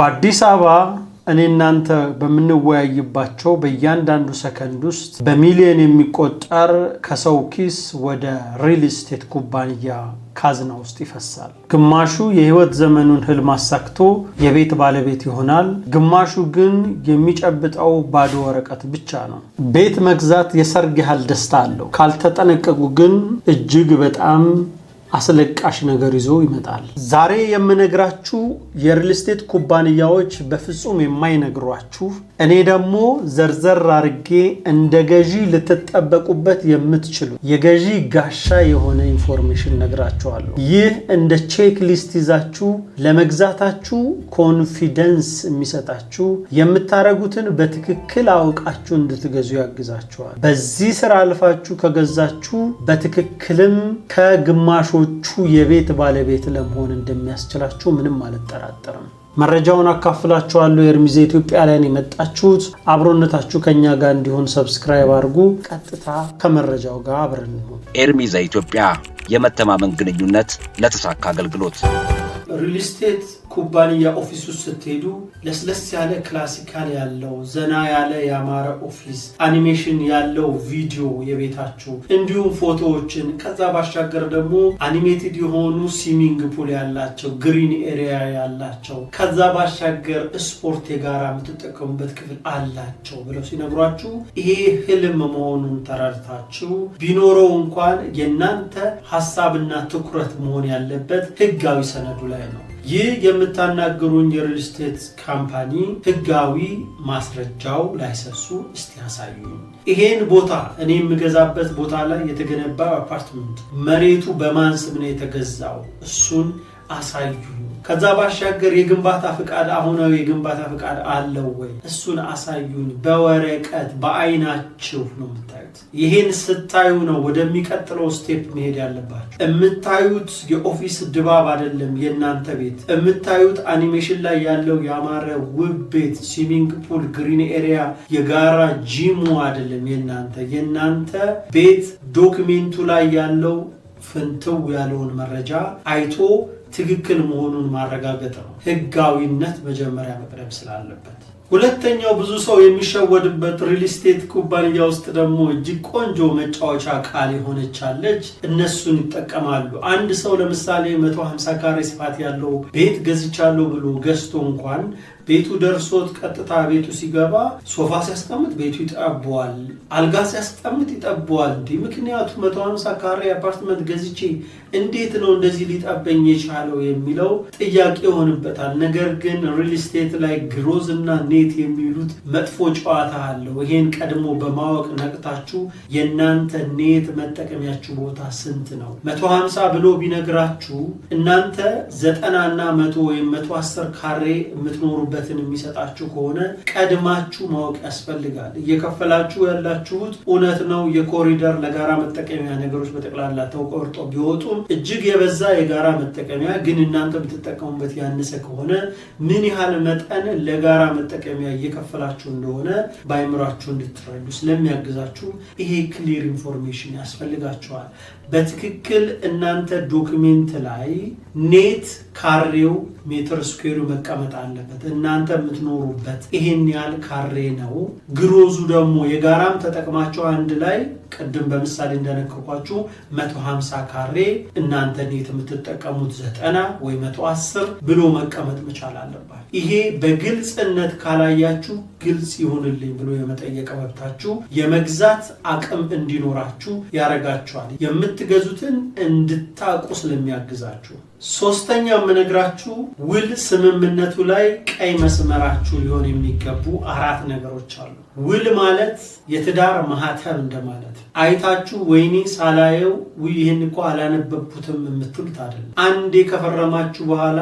በአዲስ አበባ እኔ እናንተ በመንወያይባቸው በእያንዳንዱ ሰከንድ ውስጥ በሚሊዮን የሚቆጠር ከሰው ኪስ ወደ ሪል ስቴት ኩባንያ ካዝና ውስጥ ይፈሳል። ግማሹ የህይወት ዘመኑን ህልም አሳክቶ የቤት ባለቤት ይሆናል። ግማሹ ግን የሚጨብጠው ባዶ ወረቀት ብቻ ነው። ቤት መግዛት የሰርግ ያህል ደስታ አለው። ካልተጠነቀቁ ግን እጅግ በጣም አስለቃሽ ነገር ይዞ ይመጣል። ዛሬ የምነግራችሁ የሪል ስቴት ኩባንያዎች በፍጹም የማይነግሯችሁ እኔ ደግሞ ዘርዘር አርጌ እንደ ገዢ ልትጠበቁበት የምትችሉ የገዢ ጋሻ የሆነ ኢንፎርሜሽን ነግራችኋለሁ። ይህ እንደ ቼክ ሊስት ይዛችሁ ለመግዛታችሁ ኮንፊደንስ የሚሰጣችሁ የምታረጉትን በትክክል አውቃችሁ እንድትገዙ ያግዛችኋል። በዚህ ስራ አልፋችሁ ከገዛችሁ በትክክልም ከግማሹ የቤት ባለቤት ለመሆን እንደሚያስችላችሁ ምንም አልጠራጠርም። መረጃውን አካፍላችኋለሁ። ኤርሚዛ ኢትዮጵያ ላይ የመጣችሁት አብሮነታችሁ ከኛ ጋር እንዲሆን ሰብስክራይብ አድርጉ። ቀጥታ ከመረጃው ጋር አብረን እንሆን። ኤርሚዛ ኢትዮጵያ የመተማመን ግንኙነት ለተሳካ አገልግሎት። ሪል ስቴት ኩባንያ ኦፊስ ውስጥ ስትሄዱ ለስለስ ያለ ክላሲካል ያለው ዘና ያለ ያማረ ኦፊስ አኒሜሽን ያለው ቪዲዮ የቤታችሁ እንዲሁም ፎቶዎችን ከዛ ባሻገር ደግሞ አኒሜትድ የሆኑ ስዊሚንግ ፑል ያላቸው ግሪን ኤሪያ ያላቸው ከዛ ባሻገር ስፖርት የጋራ የምትጠቀሙበት ክፍል አላቸው ብለው ሲነግሯችሁ ይሄ ህልም መሆኑን ተረድታችሁ ቢኖረው እንኳን የናንተ ሐሳብና ትኩረት መሆን ያለበት ህጋዊ ሰነዱ ላይ ነው። ይህ የምታናገሩኝ የሪል ስቴት ካምፓኒ ህጋዊ ማስረጃው ላይሰንሱ እስቲ ያሳዩኝ። ይሄን ቦታ እኔ የምገዛበት ቦታ ላይ የተገነባ አፓርትመንት መሬቱ በማን ስም ነው የተገዛው? እሱን አሳዩኝ። ከዛ ባሻገር የግንባታ ፍቃድ አሁናዊ የግንባታ ፍቃድ አለው ወይ? እሱን አሳዩኝ። በወረቀት በአይናችሁ ነው የምታዩት። ይሄን ስታዩ ነው ወደሚቀጥለው ስቴፕ መሄድ ያለባችሁ። የምታዩት የኦፊስ ድባብ አይደለም የናንተ ቤት። የምታዩት አኒሜሽን ላይ ያለው ያማረ ውብ ቤት፣ ስዊሚንግ ፑል፣ ግሪን ኤሪያ፣ የጋራ ጂሙ አይደለም የናንተ ቤት። ዶክሜንቱ ላይ ያለው ፍንትው ያለውን መረጃ አይቶ ትክክል መሆኑን ማረጋገጥ ነው። ህጋዊነት መጀመሪያ መቅደም ስላለበት። ሁለተኛው ብዙ ሰው የሚሸወድበት ሪል ስቴት ኩባንያ ውስጥ ደግሞ እጅግ ቆንጆ መጫወቻ ቃል የሆነቻለች እነሱን ይጠቀማሉ። አንድ ሰው ለምሳሌ 150 ካሬ ስፋት ያለው ቤት ገዝቻለሁ ብሎ ገዝቶ እንኳን ቤቱ ደርሶት ቀጥታ ቤቱ ሲገባ ሶፋ ሲያስቀምጥ ቤቱ ይጠበዋል፣ አልጋ ሲያስቀምጥ ይጠበዋል። ምክንያቱም 150 ካሬ አፓርትመንት ገዝቼ እንዴት ነው እንደዚህ ሊጠበኝ የቻለው የሚለው ጥያቄ ይሆንበታል። ነገር ግን ሪል ስቴት ላይ ግሮዝ እና ኔት የሚሉት መጥፎ ጨዋታ አለው። ይሄን ቀድሞ በማወቅ ነቅታችሁ የናንተ ኔት መጠቀሚያችሁ ቦታ ስንት ነው 150 ብሎ ቢነግራችሁ እናንተ 90 እና 100 ወይም 110 ካሬ የምትኖሩበትን የሚሰጣችሁ ከሆነ ቀድማችሁ ማወቅ ያስፈልጋል። እየከፈላችሁ ያላችሁት እውነት ነው የኮሪደር ለጋራ መጠቀሚያ ነገሮች በጠቅላላ ተቆርጦ ቢወጡም እጅግ የበዛ የጋራ መጠቀሚያ ግን እናንተ ብትጠቀሙበት ያነሰ ከሆነ ምን ያህል መጠን ለጋራ መጠቀሚያ እየከፈላችሁ እንደሆነ ባይምራችሁ እንድትረዱ ስለሚያግዛችሁ ይሄ ክሊር ኢንፎርሜሽን ያስፈልጋችኋል። በትክክል እናንተ ዶክሜንት ላይ ኔት ካሬው ሜትር ስኩዌሩ መቀመጥ አለበት። እናንተ የምትኖሩበት ይሄን ያህል ካሬ ነው። ግሮዙ ደግሞ የጋራም ተጠቅማችሁ አንድ ላይ ቅድም በምሳሌ እንደነገርኳችሁ 150 ካሬ እናንተ ኔት የምትጠቀሙት 90 ወይ 110 ብሎ መቀመጥ መቻል አለባችሁ። ይሄ በግልጽነት ካላያችሁ ግልጽ ይሁንልኝ ብሎ የመጠየቅ መብታችሁ የመግዛት አቅም እንዲኖራችሁ ያረጋችኋል። የምትገዙትን እንድታውቁ ስለሚያግዛችሁ። ሶስተኛ የምነግራችሁ ውል ስምምነቱ ላይ ቀይ መስመራችሁ ሊሆን የሚገቡ 4 ነገሮች አሉ። ውል ማለት የትዳር ማህተም እንደማለት። አይታችሁ ወይኔ ሳላየው ይህን እኮ አላነበብኩትም የምትሉት አይደለም። አንዴ ከፈረማችሁ በኋላ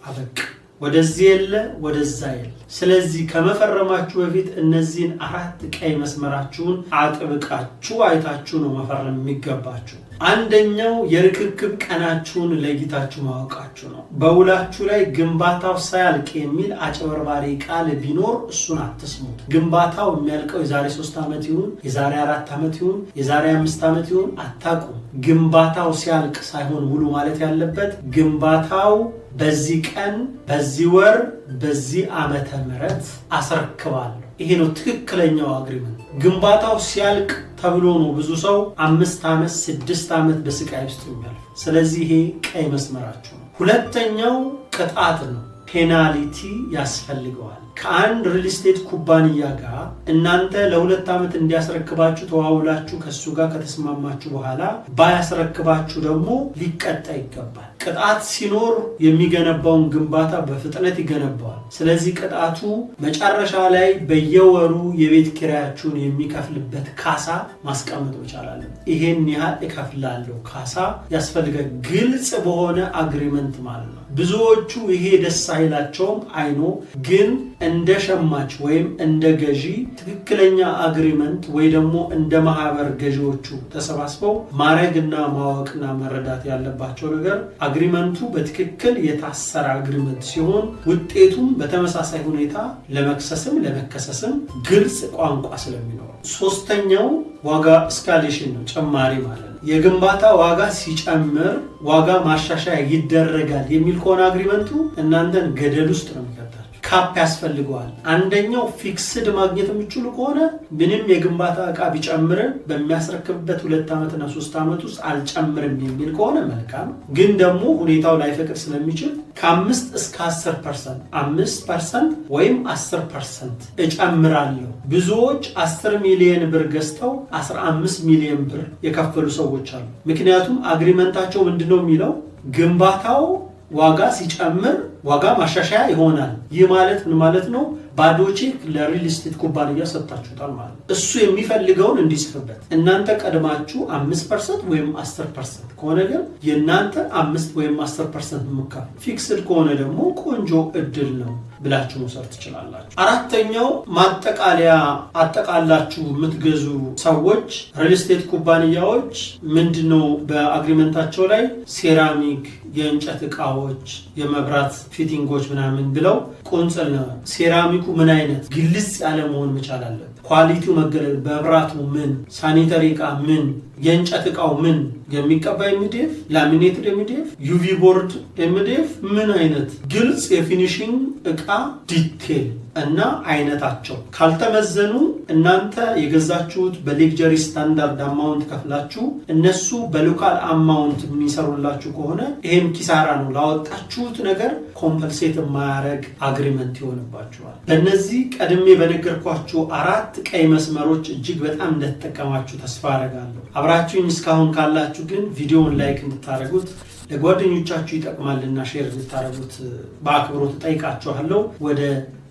አበቃ። ወደዚህ የለ ወደዛ የለ። ስለዚህ ከመፈረማችሁ በፊት እነዚህን 4 ቀይ መስመራችሁን አጥብቃችሁ አይታችሁ ነው መፈረም የሚገባችሁ። አንደኛው የርክክብ ቀናችሁን ለይታችሁ ማወቃችሁ ነው። በውላችሁ ላይ ግንባታው ሳያልቅ የሚል አጭበርባሪ ቃል ቢኖር እሱን አትስሙት። ግንባታው የሚያልቀው የዛሬ 3 ዓመት ይሁን የዛሬ 4 ዓመት ይሁን የዛሬ 5 ዓመት ይሁን አታውቁም። ግንባታው ሲያልቅ ሳይሆን ውሉ ማለት ያለበት ግንባታው በዚህ ቀን፣ በዚህ ወር፣ በዚህ ዓመተ ምህረት አስረክባለሁ። ይሄ ነው ትክክለኛው አግሪመንት። ግንባታው ሲያልቅ ተብሎ ነው ብዙ ሰው 5 ዓመት 6 ዓመት በስቃይ ውስጥ የሚያልፍ። ስለዚህ ይሄ ቀይ መስመራችሁ ነው። ሁለተኛው ቅጣት ነው። ፔናልቲ ያስፈልገዋል። ከአንድ ሪል ስቴት ኩባንያ ጋር እናንተ ለ2 ዓመት እንዲያስረክባችሁ ተዋውላችሁ ከሱ ጋር ከተስማማችሁ በኋላ ባያስረክባችሁ ደግሞ ሊቀጣ ይገባል። ቅጣት ሲኖር የሚገነባውን ግንባታ በፍጥነት ይገነባዋል። ስለዚህ ቅጣቱ መጨረሻ ላይ በየወሩ የቤት ኪራያችሁን የሚከፍልበት ካሳ ማስቀመጥ መቻል አለበት። ይሄን ያህል እከፍላለሁ ካሳ ያስፈልጋል። ግልጽ በሆነ አግሪመንት ማለት ነው። ብዙዎቹ ይሄ ደስ አይላቸውም አይኖ፣ ግን እንደ ሸማች ወይም እንደ ገዢ ትክክለኛ አግሪመንት ወይ ደግሞ እንደ ማህበር ገዢዎቹ ተሰባስበው ማድረግና ማወቅና መረዳት ያለባቸው ነገር አግሪመንቱ በትክክል የታሰረ አግሪመንት ሲሆን ውጤቱም በተመሳሳይ ሁኔታ ለመክሰስም ለመከሰስም ግልጽ ቋንቋ ስለሚኖር። ሶስተኛው ዋጋ እስካሌሽን ነው፣ ጭማሪ ማለት ነው። የግንባታ ዋጋ ሲጨምር ዋጋ ማሻሻያ ይደረጋል የሚል ከሆነ አግሪመንቱ እናንተን ገደል ውስጥ ነው የሚከታችሁ። ካፕ ያስፈልገዋል። አንደኛው ፊክስድ ማግኘት የሚችሉ ከሆነ ምንም የግንባታ እቃ ቢጨምርን በሚያስረክብበት 2 ዓመትና 3 ዓመት ውስጥ አልጨምርም የሚል ከሆነ መልካም። ግን ደግሞ ሁኔታው ላይፈቅድ ስለሚችል ከ5 እስከ 10% 5% ወይም 10% እጨምራለሁ። ብዙዎች 10 ሚሊዮን ብር ገዝተው 15 ሚሊዮን ብር የከፈሉ ሰዎች አሉ። ምክንያቱም አግሪመንታቸው ምንድነው የሚለው ግንባታው ዋጋ ሲጨምር ዋጋ ማሻሻያ ይሆናል። ይህ ማለት ምን ማለት ነው? ባዶ ቼክ ለሪል ስቴት ኩባንያ ሰጥታችሁታል ማለት ነው። እሱ የሚፈልገውን እንዲጽፍበት እናንተ ቀድማችሁ 5% ወይም 10% ከሆነ ግን የእናንተ 5 ወይም 10% ምካፍ። ፊክስድ ከሆነ ደግሞ ቆንጆ እድል ነው ብላችሁ መውሰድ ትችላላችሁ። አራተኛው ማጠቃለያ አጠቃላችሁ የምትገዙ ሰዎች ሪል ስቴት ኩባንያዎች ምንድነው በአግሪመንታቸው ላይ ሴራሚክ፣ የእንጨት ዕቃዎች፣ የመብራት ፊቲንጎች ምናምን ብለው ቁንጽል ነው። ሴራሚኩ ምን አይነት ግልጽ ያለ መሆን መቻል አለበት። ኳሊቲው መገለል፣ በብራቱ ምን፣ ሳኒተሪ ዕቃ ምን፣ የእንጨት ዕቃው ምን፣ የሚቀባ ኤምዲኤፍ፣ ላሚኔትድ ኤምዲኤፍ፣ ዩቪ ቦርድ ኤምዲኤፍ ምን አይነት ግልጽ የፊኒሽንግ ዕቃ ዲቴል እና አይነታቸው ካልተመዘኑ እናንተ የገዛችሁት በሌክጀሪ ስታንዳርድ አማውንት ከፍላችሁ እነሱ በሎካል አማውንት የሚሰሩላችሁ ከሆነ ይሄም ኪሳራ ነው። ላወጣችሁት ነገር ኮምፐልሴት የማያደርግ አግሪመንት ይሆንባችኋል። በእነዚህ ቀድሜ በነገርኳችሁ 4 ቀይ መስመሮች እጅግ በጣም እንደተጠቀማችሁ ተስፋ አደርጋለሁ። አብራችሁኝ እስካሁን ካላችሁ ግን ቪዲዮውን ላይክ እንድታደርጉት ለጓደኞቻችሁ ይጠቅማልና ሼር እንድታደርጉት በአክብሮት ጠይቃችኋለሁ። ወደ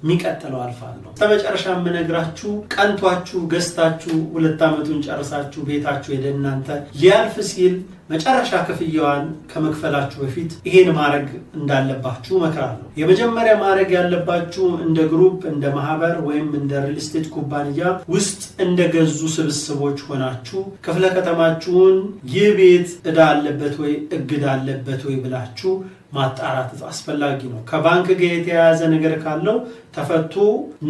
ሚቀጥለው አልፋለሁ። በመጨረሻ የምነግራችሁ ቀንቷችሁ ገዝታችሁ 2 ዓመቱን ጨርሳችሁ ቤታችሁ ሄደ እናንተ ሊያልፍ ሲል መጨረሻ ክፍያዋን ከመክፈላችሁ በፊት ይሄን ማድረግ እንዳለባችሁ እመክራለሁ። የመጀመሪያ ማድረግ ያለባችሁ እንደ ግሩፕ፣ እንደ ማህበር ወይም እንደ ሪል ስቴት ኩባንያ ውስጥ እንደገዙ ስብስቦች ሆናችሁ ክፍለ ከተማችሁን ይህ ቤት ዕዳ አለበት ወይ እግድ አለበት ወይ ብላችሁ ማጣራት አስፈላጊ ነው። ከባንክ ጋር የተያያዘ ነገር ካለው ተፈቶ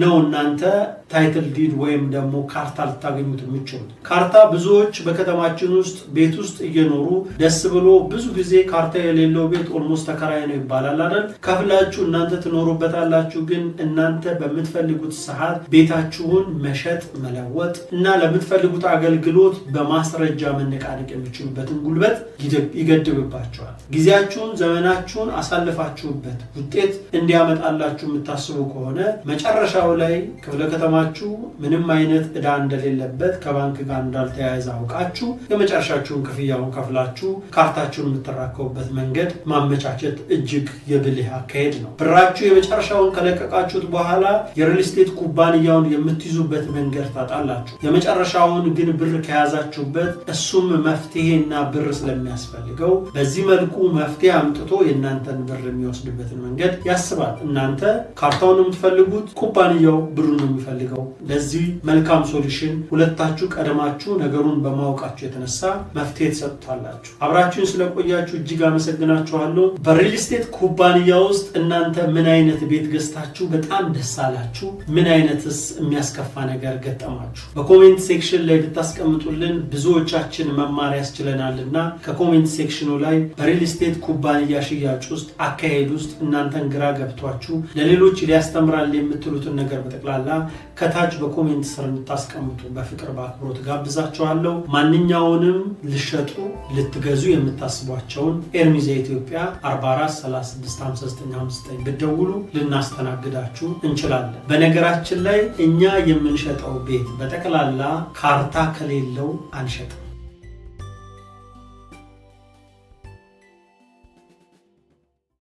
ነው እናንተ ታይትል ዲድ ወይም ደግሞ ካርታ ልታገኙት የምትችሉት። ካርታ ብዙዎች በከተማችን ውስጥ ቤት ውስጥ እየኖሩ ደስ ብሎ ብዙ ጊዜ ካርታ የሌለው ቤት ኦልሞስት ተከራይ ነው ይባላል አይደል? ከፍላችሁ እናንተ ትኖሩበታላችሁ። ግን እናንተ በምትፈልጉት ሰዓት ቤታችሁን መሸጥ መለወጥ እና ለምትፈልጉት አገልግሎት በማስረጃ መነቃነቅ የሚችሉበትን ጉልበት ይገድብባቸዋል። ጊዜያችሁን ዘመናችሁን አሳልፋችሁበት ውጤት እንዲያመጣላችሁ የምታስቡ ከሆነ መጨረሻው ላይ ክፍለ ከተማችሁ ምንም አይነት ዕዳ እንደሌለበት ከባንክ ጋር እንዳልተያያዘ አውቃችሁ የመጨረሻችሁን ክፍያውን ከፍላችሁ ካርታችሁን የምትራከቡበት መንገድ ማመቻቸት እጅግ የብልህ አካሄድ ነው። ብራችሁ የመጨረሻውን ከለቀቃችሁት በኋላ የሪል ስቴት ኩባንያውን የምትይዙበት መንገድ ታጣላችሁ። የመጨረሻውን ግን ብር ከያዛችሁበት እሱም መፍትሄና ብር ስለሚያስፈልገው በዚህ መልኩ መፍትሄ አምጥቶ የእናንተን ብር የሚወስድበትን መንገድ ያስባል። እናንተ ካርታውን የምትፈልጉት፣ ኩባንያው ብሩን የሚፈልገው። ለዚህ መልካም ሶሉሽን ሁለታችሁ ቀደማችሁ ነገሩን በማወቃችሁ የተነሳ መፍትሄ ትሰጡታላችሁ። አብራችሁን ስለቆያችሁ እጅግ አመሰግናችኋለሁ። በሪል ስቴት ኩባንያ ውስጥ እናንተ ምን አይነት ቤት ገዝታችሁ በጣም ደስ አላችሁ? ምን አይነትስ የሚያስከፋ ነገር ገጠማችሁ? በኮሜንት ሴክሽን ላይ ብታስቀምጡልን ብዙዎቻችን መማር ያስችለናልና ከኮሜንት ሴክሽኑ ላይ በሪል ስቴት ኩባንያ ሽያጭ ሽያጭ ውስጥ አካሄድ ውስጥ እናንተን ግራ ገብቷችሁ ለሌሎች ሊያስተምራል የምትሉትን ነገር በጠቅላላ ከታች በኮሜንት ስር እንድታስቀምጡ በፍቅር በአክብሮት ጋብዛችኋለሁ። ማንኛውንም ልሸጡ ልትገዙ የምታስቧቸውን ኤርሚዛ ኢትዮጵያ 44365959 ብትደውሉ ልናስተናግዳችሁ እንችላለን። በነገራችን ላይ እኛ የምንሸጠው ቤት በጠቅላላ ካርታ ከሌለው አንሸጥም።